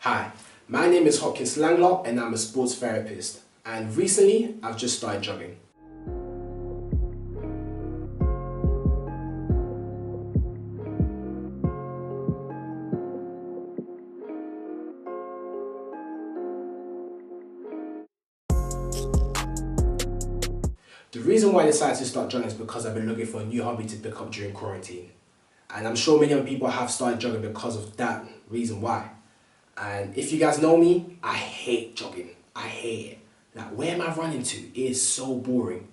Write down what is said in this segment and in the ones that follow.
Hi, my name is Hopkins Langlah and I'm a sports therapist, and recently I've just started jogging. The reason why I decided to start jogging is because I've been looking for a new hobby to pick up during quarantine. And I'm sure many other people have started jogging because of that reason why. And if you guys know me, I hate jogging. I hate it. Like, where am I running to? It is so boring.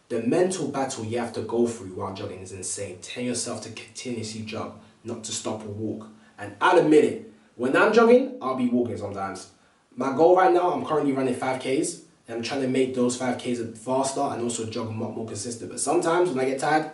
The mental battle you have to go through while jogging is insane. Telling yourself to continuously jog, not to stop or walk. And I'll admit it, when I'm jogging, I'll be walking sometimes. My goal right now, I'm currently running 5Ks. And I'm trying to make those 5Ks faster and also jog them up more consistent. But sometimes when I get tired,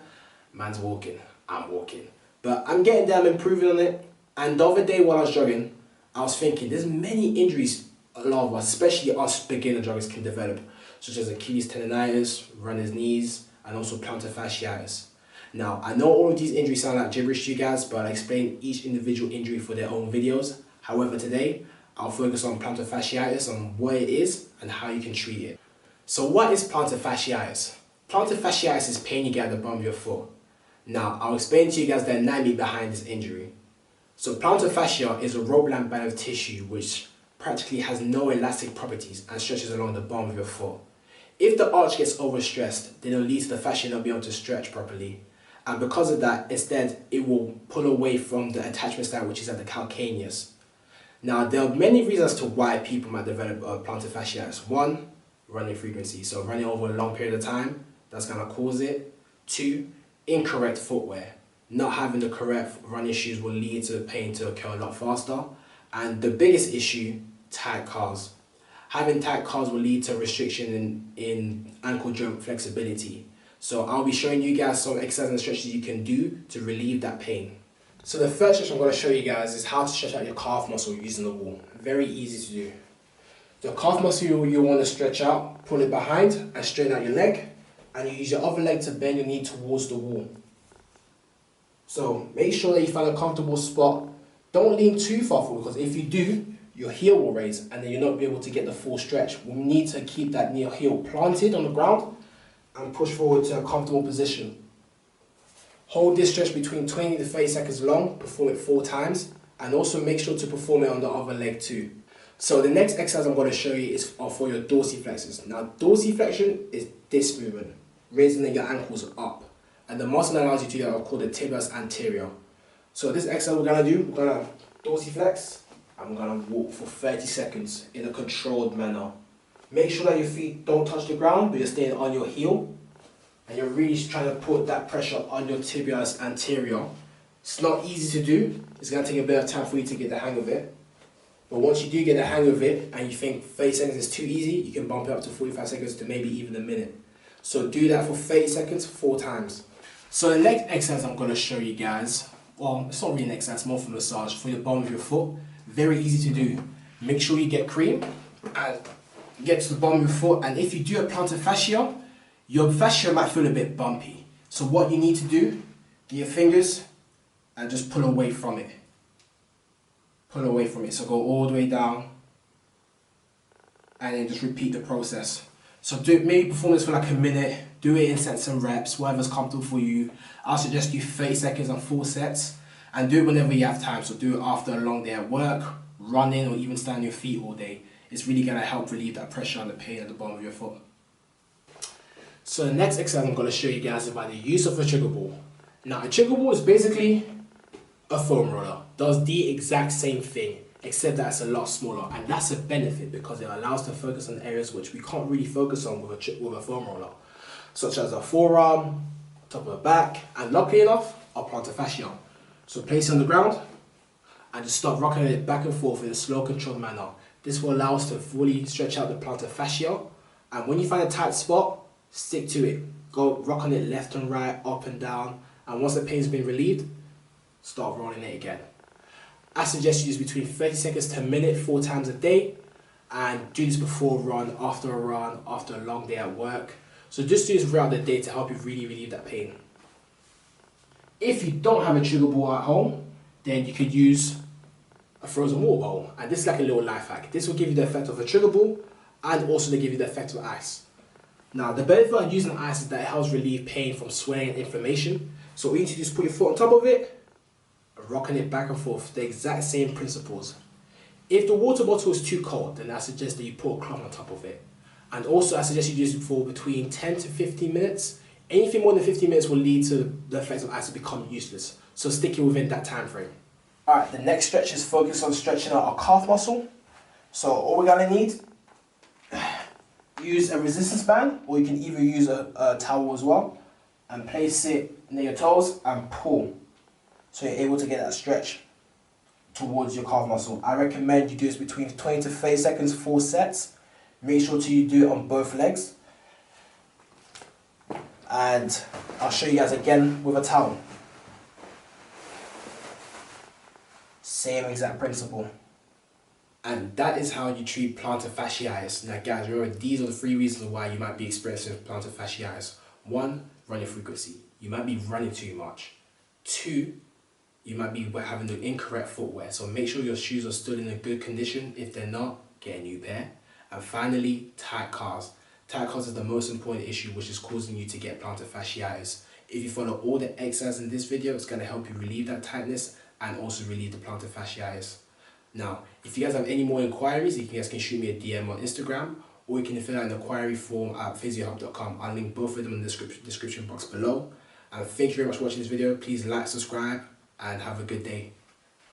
man's walking, I'm walking. But I'm getting there, I'm improving on it. And the other day while I was jogging, I was thinking there's many injuries a lot of us, especially us beginner joggers, can develop, such as Achilles tendonitis, runner's knees, and also plantar fasciitis. Now, I know all of these injuries sound like gibberish to you guys, but I'll explain each individual injury for their own videos. However, today, I'll focus on plantar fasciitis, on what it is and how you can treat it. So what is plantar fasciitis? Plantar fasciitis is pain you get at the bottom of your foot. Now, I'll explain to you guys the anatomy behind this injury. So plantar fascia is a rope-like band of tissue which practically has no elastic properties and stretches along the bottom of your foot. If the arch gets overstressed, then it will lead to the fascia not being able to stretch properly. And because of that, instead, it will pull away from the attachment site, which is at the calcaneus. Now, there are many reasons to why people might develop plantar fasciitis. One, running frequency. So running over a long period of time, that's going to cause it. Two, incorrect footwear. Not having the correct running shoes will lead to pain to occur a lot faster. And the biggest issue, tight calves. Having tight calves will lead to restriction in ankle joint flexibility. So I'll be showing you guys some exercises and stretches you can do to relieve that pain. So the first stretch I'm going to show you guys is how to stretch out your calf muscle using the wall. Very easy to do. The calf muscle you want to stretch out, pull it behind and straighten out your leg. And you use your other leg to bend your knee towards the wall. So make sure that you find a comfortable spot. Don't lean too far forward, because if you do, your heel will raise and then you'll not be able to get the full stretch. We need to keep that heel planted on the ground and push forward to a comfortable position. Hold this stretch between 20 to 30 seconds long, perform it 4 times, and also make sure to perform it on the other leg too. So the next exercise I'm going to show you is for your dorsiflexors. Now, dorsiflexion is this movement, raising your ankles up. And the muscle that allows you to do that are called the tibialis anterior. So this exercise we're going to do, we're going to dorsiflex, and we're going to walk for 30 seconds in a controlled manner. Make sure that your feet don't touch the ground, but you're staying on your heel. And you're really trying to put that pressure on your tibialis anterior. It's not easy to do. It's going to take a bit of time for you to get the hang of it. But once you do get the hang of it and you think 30 seconds is too easy, you can bump it up to 45 seconds to maybe even a minute. So do that for 30 seconds, 4 times. So the next exercise I'm going to show you guys, well, it's not really an exercise, more for massage, for the bottom of your foot. Very easy to do. Make sure you get cream and get to the bottom of your foot. And if you do a plantar fascia, your fascia might feel a bit bumpy. So what you need to do, get your fingers and just pull away from it. Pull away from it. So go all the way down and then just repeat the process. So maybe perform this for like a minute. Do it in sets and reps, whatever's comfortable for you. I'll suggest you 30 seconds on 4 sets. And do it whenever you have time. So do it after a long day at work, running, or even stand on your feet all day. It's really going to help relieve that pressure and the pain at the bottom of your foot. So the next exercise I'm going to show you guys is about the use of a trigger ball. Now, a trigger ball is basically a foam roller. Does the exact same thing, except that it's a lot smaller. And that's a benefit because it allows us to focus on areas which we can't really focus on with a foam roller, such as our forearm, top of the back, and luckily enough, our plantar fascia. So place it on the ground and just start rocking it back and forth in a slow, controlled manner. This will allow us to fully stretch out the plantar fascia. And when you find a tight spot, stick to it. Go rock on it left and right, up and down. And once the pain's been relieved, start rolling it again. I suggest you use between 30 seconds to a minute, 4 times a day. And do this before a run, after a long day at work. So just do this throughout the day to help you really relieve that pain. If you don't have a trigger ball at home, then you could use a frozen water bottle. And this is like a little life hack. This will give you the effect of a trigger ball and also they give you the effect of ice. Now, the benefit of using ice is that it helps relieve pain from swelling and inflammation. So all you need to do is put your foot on top of it, rocking it back and forth, the exact same principles. If the water bottle is too cold, then I suggest that you put a cloth on top of it. And also I suggest you use it for between 10 to 15 minutes. Anything more than 15 minutes will lead to the effects of ice to become useless. So stick it within that time frame. Alright, the next stretch is focused on stretching out our calf muscle. So all we're gonna need, use a resistance band, or you can either use a towel as well, and place it near your toes and pull. So you're able to get that stretch towards your calf muscle. I recommend you do this between 20 to 30 seconds, 4 sets. Make sure you do it on both legs. And I'll show you guys again with a towel. Same exact principle. And that is how you treat plantar fasciitis. Now guys, remember these are the 3 reasons why you might be experiencing plantar fasciitis. 1, running frequency. You might be running too much. 2, you might be having the incorrect footwear. So make sure your shoes are still in a good condition. If they're not, get a new pair. And finally, tight calves. Tight calves is the most important issue which is causing you to get plantar fasciitis. If you follow all the exercises in this video, it's going to help you relieve that tightness and also relieve the plantar fasciitis. Now, if you guys have any more inquiries, you guys can shoot me a DM on Instagram, or you can fill out an inquiry form at physiohub.com. I'll link both of them in the description box below. And thank you very much for watching this video. Please like, subscribe, and have a good day.